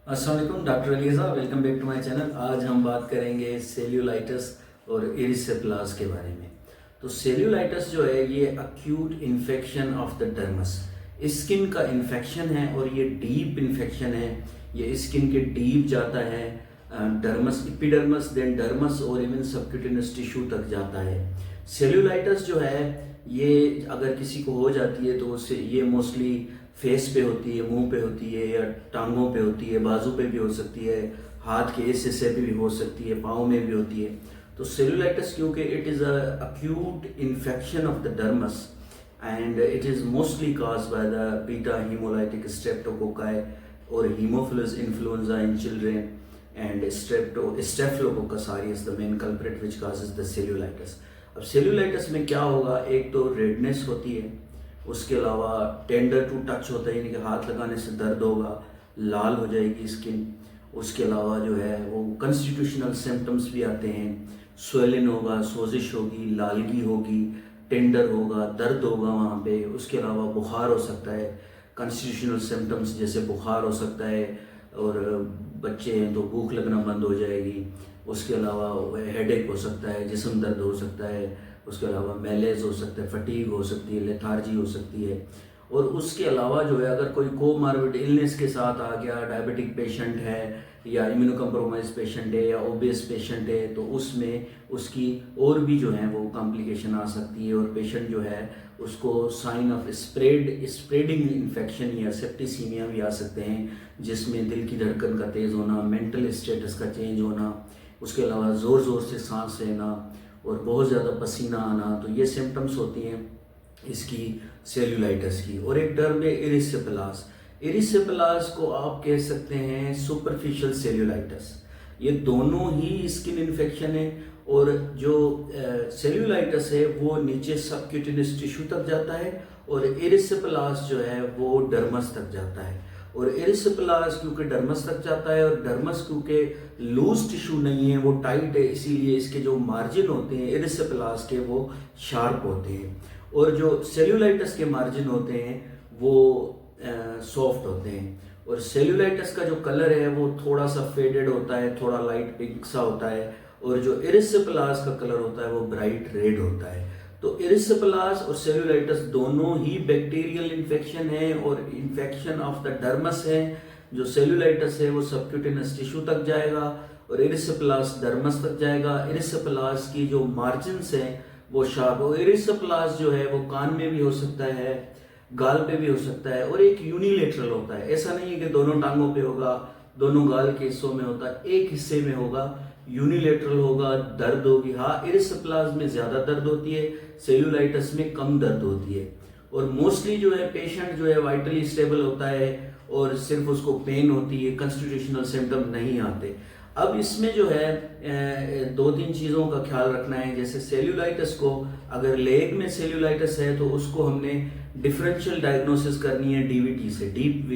अस्सलाम वालेकुम, doctor Aliza, welcome back to my channel. आज हम बात करेंगे सेल्यूलाइटिस और एरिसेप्लास के बारे में। तो सेल्यूलाइटिस जो है ये acute infection of the dermis, skin का इन्फेक्शन है और ये डीप इन्फेक्शन है। ये स्किन के डीप जाता है, डर्मस, एपिडर्मस, देन डर्मस और इवन सबक्यूटेनियस टिश्यू तक जाता है। सेल्यूलाइटिस जो है ये अगर किसी को हो जाती है तो उससे ये मोस्टली फेस पे होती है, मुंह पे होती है या टांगों पे होती है, बाजू पे भी हो सकती है, हाथ के इस हिस्से पे भी हो सकती है, पाँव में भी होती है। तो सेल्यूलाइटिस क्योंकि it is a acute infection of the dermis and it is mostly cause by the beta haemolytic streptococci और haemophilus influenzae in children and staphylococcus aureus the main culprit which causes the cellulitis. अब cellulitis में क्या होगा, एक तो redness होती है, उसके अलावा टेंडर टू टच होता है, यानी कि हाथ लगाने से दर्द होगा, लाल हो जाएगी स्किन। उसके अलावा जो है वो कंस्टिट्यूशनल सिम्टम्स भी आते हैं, स्वेलिन होगा, सोजिश होगी, लालगी होगी, टेंडर होगा, दर्द होगा वहाँ पे। उसके अलावा बुखार हो सकता है, कंस्टिट्यूशनल सिम्टम्स जैसे बुखार हो सकता है, और बच्चे हैं तो भूख लगना बंद हो जाएगी। उसके अलावा हेडेक हो सकता है, जिस्म दर्द हो सकता है। उसके अलावा मैलेज हो सकता है, फटीग हो सकती है, लेथार्जी हो सकती है। और उसके अलावा जो है अगर कोई कोमार्बिड इलनेस के साथ आ गया, डायबिटिक पेशेंट है या इम्यूनो कम्प्रोमाइज पेशेंट है या ओबेस पेशेंट है, तो उसमें उसकी और भी जो है वो कॉम्प्लिकेशन आ सकती है और पेशेंट जो है उसको साइन ऑफ स्प्रेडिंग इन्फेक्शन या सेप्टिसीमिया भी आ सकते हैं, जिसमें दिल की धड़कन का तेज़ होना, मेंटल स्टेटस का चेंज होना, उसके अलावा ज़ोर ज़ोर से सांस लेना और बहुत ज़्यादा पसीना आना। तो ये सिम्टम्स होती हैं इसकी सेल्यूलाइटिस की। और एक टर्म है इरिसेप्लास। इरिसेप्लास को आप कह सकते हैं सुपरफिशियल सेल्यूलाइटिस। ये दोनों ही स्किन इन्फेक्शन है और जो सेल्यूलाइटिस है वो नीचे सबक्यूटेनियस टिश्यू तक जाता है और इरिसेप्लास जो है वो डर्मस तक जाता है। और एरिसेप्लास क्योंकि डर्मस तक जाता है और डर्मस क्योंकि लूज टिश्यू नहीं है, वो टाइट है, इसीलिए इसके जो मार्जिन होते हैं एरिसेप्लास के वो शार्प होते हैं। और जो सेल्यूलाइटिस के मार्जिन होते हैं वो सॉफ्ट होते हैं। और सेल्यूलाइटिस का जो कलर है वो थोड़ा सा फेडेड होता है, थोड़ा लाइट पिंक सा होता है। और जो एरिसेप्लास का कलर होता है वो ब्राइट रेड होता है। तो एरिसेप्लास और सेल्यूलाइटिस दोनों ही बैक्टीरियल इन्फेक्शन है और इन्फेक्शन ऑफ द डर्मस है। जो सेल्यूलाइटिस है वो सबक्यूटेनियस टिश्यू तक जाएगा और एरिसेप्लास डर्मस तक जाएगा। एरिसेप्लास की जो मार्जिन्स हैं वो शार्प, और एरिसेप्लास जो है वो कान में भी हो सकता है, गाल पे भी हो सकता है, और एक यूनिलेटरल होता है। ऐसा नहीं है कि दोनों टांगों पे होगा, दोनों गाल के हिस्सों में होता है, एक हिस्से में होगा, यूनिलेटरल होगा, दर्द होगी। हाँ, एरिसेप्लास में ज्यादा दर्द होती है, सेल्यूलाइटिस में कम दर्द होती है। और मोस्टली जो है पेशेंट जो है वाइटली स्टेबल होता है और सिर्फ उसको पेन होती है, कंस्टिट्यूशनल सिम्टम नहीं आते। अब इसमें जो है दो तीन चीज़ों का ख्याल रखना है। जैसे सेल्यूलाइटिस को, अगर लेग में सेल्यूलाइटिस है तो उसको हमने डिफरेंशियल डायग्नोसिस करनी है डीवीटी से, डीप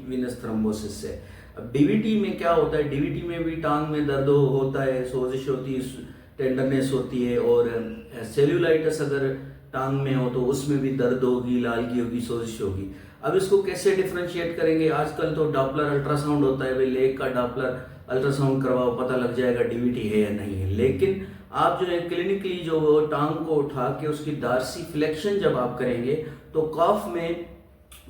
वीनस थ्रोम्बोसिस से। अब डीवीटी में क्या होता है, डीवीटी में भी टांग में दर्द होता है, सोजिश होती है, टेंडरनेस होती है। और सेल्यूलाइटिस अगर टांग में हो तो उसमें भी दर्द होगी, लालगी होगी, सोजिश होगी। अब इसको कैसे डिफ्रेंशिएट करेंगे? आजकल तो डॉपलर अल्ट्रासाउंड होता है, भाई लेग का डॉपलर अल्ट्रासाउंड करवाओ, पता लग जाएगा डीवीटी है या नहीं है। लेकिन आप जो है क्लिनिकली जो टांग को उठा के उसकी डार्सी फ्लेक्शन जब आप करेंगे तो कॉफ में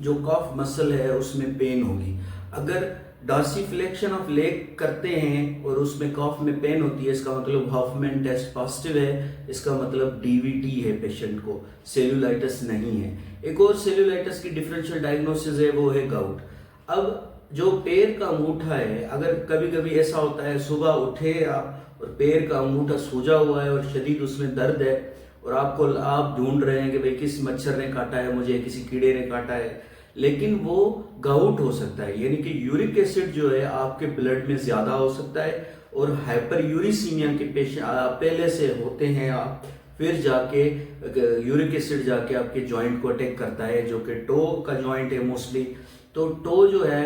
जो कॉफ मसल है उसमें पेन होगी। अगर डार्सी फ्लेक्शन ऑफ लेग करते हैं और उसमें कॉफ में पेन होती है, इसका मतलब हॉफमैन टेस्ट पॉजिटिव है, इसका मतलब डीवीटी है पेशेंट को, सेल्यूलाइटिस नहीं है। एक और सेल्यूलाइटिस की डिफरेंशियल डायग्नोसिस है, वो है गाउट। अब जो पैर का अंगूठा है, अगर कभी कभी ऐसा होता है सुबह उठे आप और पैर का अंगूठा सूजा हुआ है और शदीद उसमें दर्द है और आप ढूंढ रहे हैं कि भाई किस मच्छर ने काटा है मुझे, किसी कीड़े ने काटा है, लेकिन वो गाउट हो सकता है। यानी कि यूरिक एसिड जो है आपके ब्लड में ज्यादा हो सकता है और हाइपर यूरिसीमिया के पेशेंट पहले से होते हैं आप, फिर जाके यूरिक एसिड जाके आपके जॉइंट को अटैक करता है, जो कि टो का जॉइंट है मोस्टली। तो टो जो है,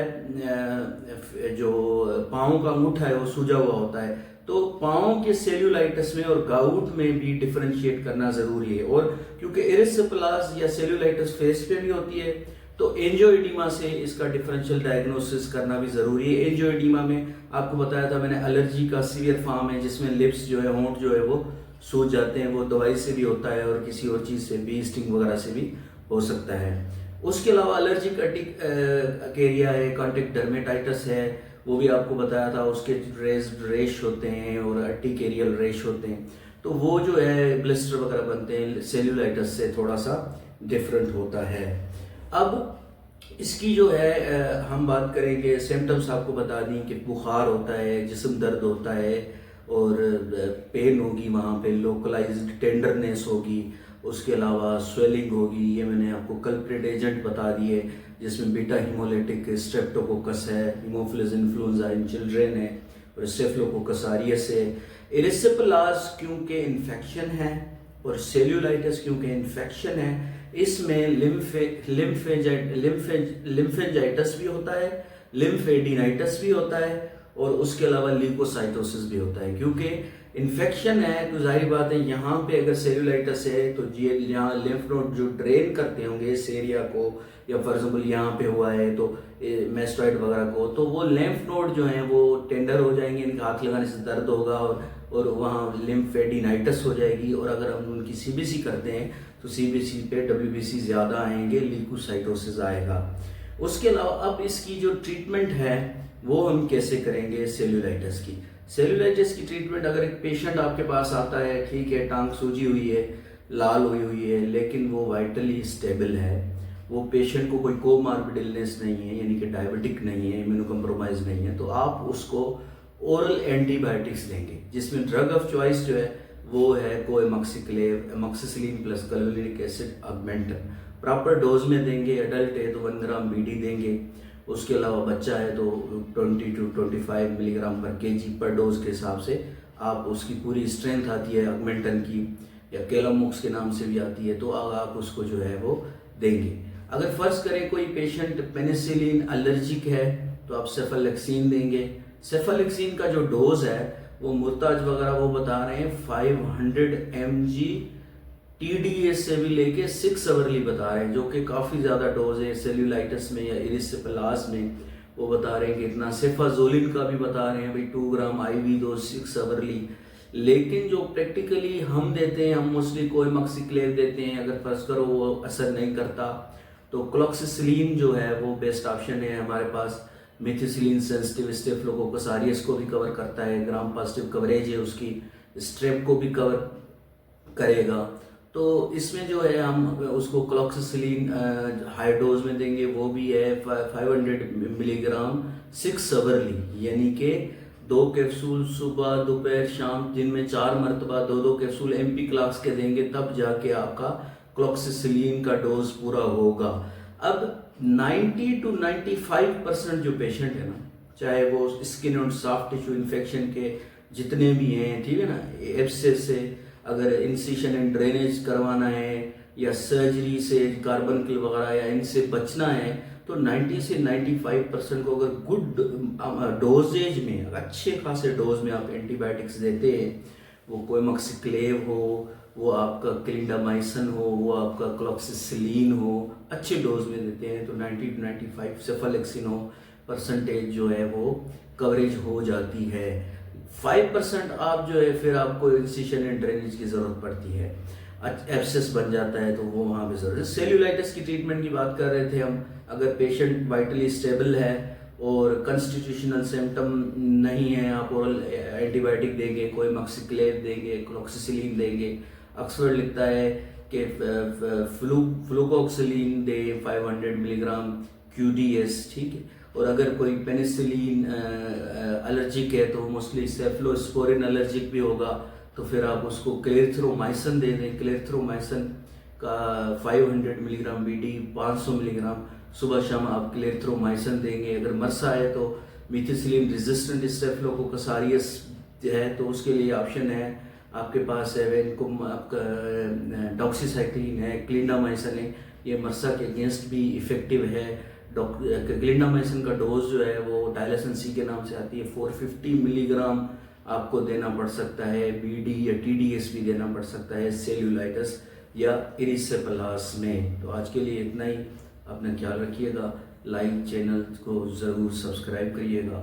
जो पाँव का अंगूठा है वो सूजा हुआ होता है। तो पाँव के सेल्यूलाइटिस में और गाउट में भी डिफरेंशिएट करना जरूरी है। और क्योंकि एरिसेप्लास या सेल्यूलाइटिस फेस पे भी होती है तो एंजियोइडीमा से इसका डिफरेंशियल डायग्नोसिस करना भी ज़रूरी है। एंजियोइडीमा में आपको बताया था मैंने, एलर्जी का सीवियर फॉर्म है जिसमें लिप्स जो है, होंठ जो है वो सूज जाते हैं। वो दवाई से भी होता है और किसी और चीज़ से भी, स्टिंग वगैरह से भी हो सकता है। उसके अलावा एलर्जिक एरिया है, कॉन्टेक्ट डर्मेटाइटिस है, वो भी आपको बताया था। उसके रेश होते हैं और अर्टिकेरियल रेश होते हैं, तो वो जो है ब्लिस्टर वगैरह बनते हैं, सेल्यूलाइटिस से थोड़ा सा डिफरेंट होता है। अब इसकी जो है हम बात करेंगे, सिम्टम्स आपको बता दी कि बुखार होता है, जिस्म दर्द होता है और पेन होगी, वहाँ पे लोकलाइज्ड टेंडरनेस होगी। उसके अलावा स्वेलिंग होगी, ये मैंने आपको कल्प्रिट एजेंट बता दिए, जिसमें बीटा हीमोलिटिक स्ट्रेप्टोकोकस है, हीमोफिलस इन्फ्लुएंजा इन चिल्ड्रेन है और स्टेफिलोकोकस ऑरियस है। इरिसिपेलास क्योंकि इन्फेक्शन है और सेल्यूलाइटिस क्योंकि इन्फेक्शन है, इसमें लिम्फेंजाइटिस भी होता है, लिम्फेडिनाइटिस भी होता है और उसके अलावा ल्यूकोसाइटोसिस भी होता है। क्योंकि इन्फेक्शन है तो जाहिर बात है, यहाँ पे अगर सेल्यूलाइटिस है तो ये यहाँ लिम्फ नोड जो ड्रेन करते होंगे इस एरिया को, या फॉर एग्जाम्पल यहाँ पे हुआ है तो मेस्टॉइड वगैरह को, तो वो लिम्फ नोड जो हैं वो टेंडर हो जाएंगे, इनके हाथ लगाने से दर्द होगा और वहाँ लिम्फेडिनाइटिस हो जाएगी। और अगर हम उनकी सीबीसी करते हैं तो सीबीसी पे डब्ल्यूबीसी ज़्यादा आएंगे, ल्यूकोसाइटोसिस आएगा। उसके अलावा अब इसकी जो ट्रीटमेंट है वो हम कैसे करेंगे सेल्यूलाइटिस की। सेल्यूलाइटिस की ट्रीटमेंट, अगर एक पेशेंट आपके पास आता है, ठीक है, टांग सूजी हुई है, लाल हुई हुई है, लेकिन वो वाइटली स्टेबल है, वो पेशेंट को कोई कोमार्बिड इलनेस नहीं है, यानी कि डायबिटिक नहीं है, इम्यूनो कम्प्रोमाइज नहीं है, तो आप उसको ओरल एंटीबायोटिक्स देंगे, जिसमें ड्रग ऑफ चॉइस जो है वो है co-amoxiclav, amoxicillin plus chloric acid Augmentin. Proper dose में देंगे। एडल्ट है तो 1 ग्राम बीडी देंगे। उसके अलावा बच्चा है तो 20 to 25 मिलीग्राम पर केजी पर डोज के हिसाब से आप उसकी पूरी स्ट्रेंथ आती है ऑगमेंटन की, या केलामोक्स के नाम से भी आती है, तो आप उसको जो है वो देंगे। अगर फर्ज करें कोई पेशेंट पेनिसिलिन एलर्जिक है तो आप सेफालेक्सिन देंगे। सेफालेक्सिन का जो डोज है वो मुर्ताज वगैरह वो बता रहे हैं 500 mg TDS से भी लेके 6 आवरली बता रहे हैं, जो कि काफ़ी ज़्यादा डोज है। सेल्यूलाइटिस में या इरिसिपेलास में वो बता रहे हैं कि इतना। सेफाजोलिन का भी बता रहे हैं भाई 2 ग्राम IV डोज 6 आवरली। लेकिन जो प्रैक्टिकली हम देते हैं, हम मोस्टली कोएमॉक्सिक्लेव देते हैं। अगर फर्ज करो वो असर नहीं करता तो क्लॉक्सिसिलिन जो है वो बेस्ट ऑप्शन है हमारे पास। मिथिसिलिन सेंसिटिव स्टेफिलोकोकस ऑरियस को भी कवर करता है, ग्राम पॉजिटिव कवरेज है उसकी, स्ट्रेप को भी कवर करेगा। तो इसमें जो है हम उसको क्लॉक्सिसिलिन हाई डोज में देंगे, वो भी है 500 मिलीग्राम 6 आवरली, यानी कि 2 कैप्सूल सुबह दोपहर शाम, दिन में 4 मरतबा 2-2 कैप्सूल MP क्लास के देंगे, तब जाके आपका क्लॉक्सिसिलिन का डोज पूरा होगा। अब 90 to 95% जो पेशेंट है ना, चाहे वो स्किन और सॉफ्ट टिश्यू इन्फेक्शन के जितने भी हैं, ठीक है ना, एब्सेस से अगर इंसिशन एंड ड्रेनेज करवाना है या सर्जरी से कार्बन किल वगैरह या इनसे बचना है, तो 90 से 95% को अगर गुड डोजेज में, अच्छे खासे डोज में आप एंटीबायोटिक्स देते हैं, वो कोएमॉक्सिक्लेव हो, वो आपका क्लिंडामाइसिन हो, वो आपका क्लॉक्सिसिलिन हो, अच्छे डोज में देते हैं तो 90 to 95 सेफालेक्सिन हो परसेंटेज जो है वो कवरेज हो जाती है। 5% आप जो है फिर आपको इंसिशन एंड ड्रेनेज की ज़रूरत पड़ती है, एब्सेस बन जाता है तो वो वहाँ पे ज़रूरत है। सेल्यूलाइटिस की ट्रीटमेंट की बात कर रहे थे हम। अगर पेशेंट वाइटली स्टेबल है और कंस्टिट्यूशनल सिम्टम नहीं है, आप ओरल एंटीबायोटिक देंगे, कोएमॉक्सिक्लेव देंगे, क्लॉक्सिसिलिन देंगे। ऑक्सफोर्ड लिखता है कि फ्लूकोक्सिलिन दे 500 मिलीग्राम QDS, ठीक है। और अगर कोई पेनिसिलिन एलर्जिक है तो मोस्टली सेफ्लोस्पोरिन एलर्जिक भी होगा, तो फिर आप उसको क्लेरथ्रोमाइसिन दे दें। क्लेरथ्रोमाइसिन का 500 मिलीग्राम BD 500 मिलीग्राम सुबह शाम आप क्लेरथ्रोमाइसिन देंगे। अगर मरसा है तो मिथिसिलिन रेजिस्टेंट स्टेफिलोकोकस ऑरियस है तो उसके लिए ऑप्शन है आपके पास है वेनकुम, आपका डॉक्सीसाइक्लिन है, क्लिंडामाइसिन है, ये मरसा के अगेंस्ट भी इफेक्टिव है। क्लिंडामाइसिन का डोज जो है वो डायलासिन C के नाम से आती है, 450 मिलीग्राम आपको देना पड़ सकता है। BD या TDS भी देना पड़ सकता है सेल्यूलाइटिस या इरिसिपेलास में। तो आज के लिए इतना ही। अपना ख्याल रखिएगा। लाइक चैनल को ज़रूर सब्सक्राइब करिएगा।